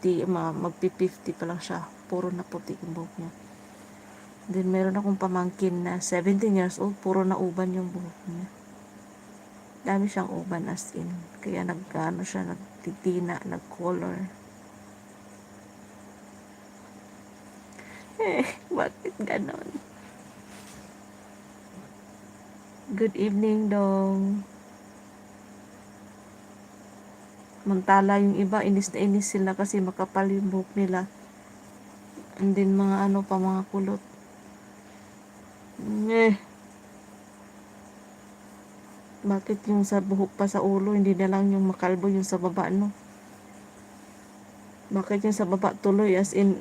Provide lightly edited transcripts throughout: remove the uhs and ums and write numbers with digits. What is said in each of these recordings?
50, magpi-50 pa lang siya. Puro na puti yung buhok niya. Then, meron akong pamangkin na 17 years old, puro na uban yung buhok niya. Dami siyang uban as in. Kaya siya, nagtitina, nag-color. Bakit ganon? Good evening, dong. Mantala yung iba, inis na inis sila kasi makapal yung buhok nila. And then, mga kulot. Bakit yung sa buhok pa sa ulo, hindi na lang yung makalbo yung sa baba, no? Bakit yung sa baba tuloy, as in,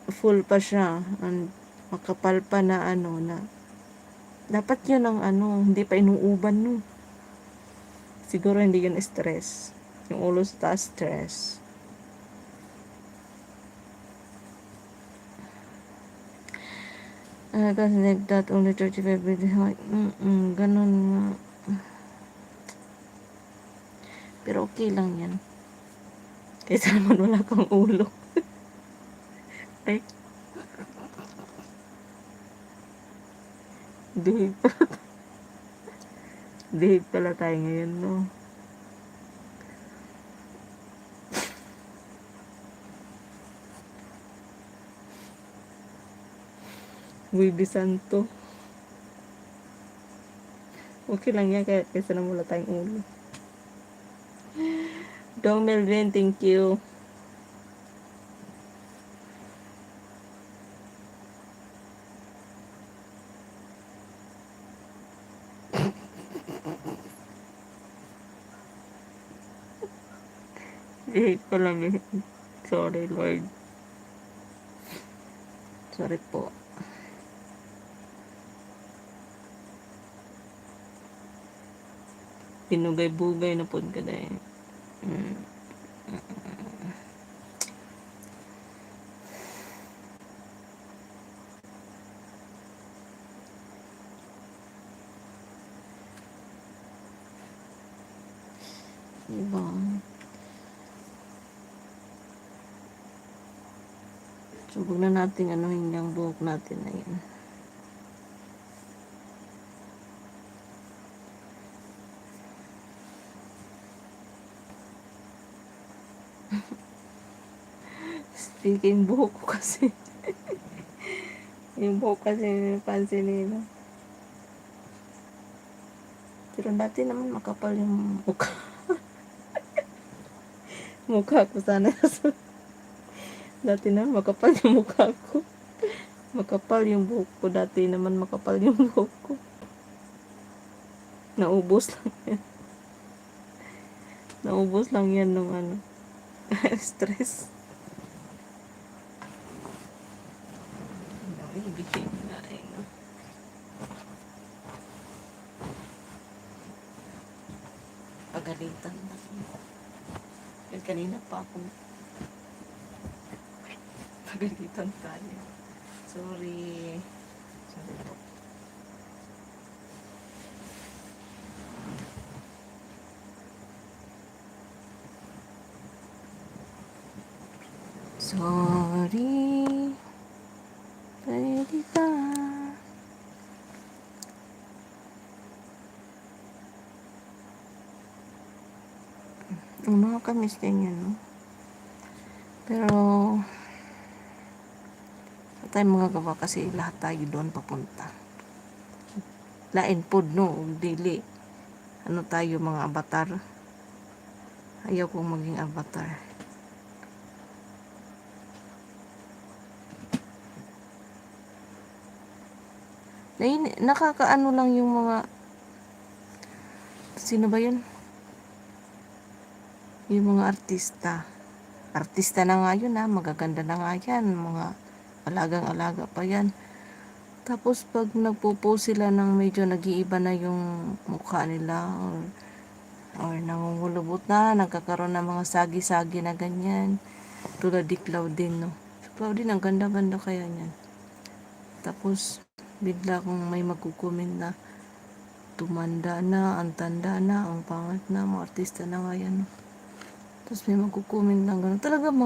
full pa siya, and makapal pa na na. Dapat yun ang hindi pa inuuban, no? Siguro hindi yun stress. Yung ulo sa taas, stress. Kasi like that, only 35 videos. Ganun nga. Pero okay lang yan. Kaysa naman wala kang ulo. Ay. Dihig pala tayo ngayon, no? Buibi Santo. Okay lang yan, kaysa naman wala tayong ulo. Dong Melvin, thank you. Dihig pala eh. Sorry, Lord. Sorry po. Pinugay-bugay na po ka dahil. Diba? Subog na natin yung buhok natin na yan. Speaking buhok ko kasi. Yung buhok kasi pansin nila. Pero dati naman makapal yung mukha. Mukha ko sana. Dati naman makapal yung mukha ko. Makapal yung buhok ko. Dati naman makapal yung buhok ko. Naubos lang yan. Naubos lang yan nung stress. Ibigay na rin. Pagalitan na. Kanina pa ako. Pagalitan tayo. Sorry. Sorry po. Sorry. Pwede ba? Ang mga kamis din yan, no? Pero sa tayo magagawa kasi lahat tayo doon papunta. Lain pod, no? Dili. Tayo mga avatar. Ayaw kong maging avatar. Nakakaano lang yung mga sino ba yun? Yung mga artista. Artista na nga yun, magaganda na nga yan. Mga alagang-alaga pa yan. Tapos pag nagpo-post sila ng medyo nag-iiba na yung mukha nila or nangungulubot na, nagkakaroon ng mga sagi-sagi na ganyan. Tulad di Claudine, no? Si Claudine, ang ganda-ganda kaya niyan. Tapos bigla kung may magkukomment na tumanda na, ang tanda na, ang pangat na, mga artista na nga yan. Tapos may magkukomment lang gano'n. Talaga mga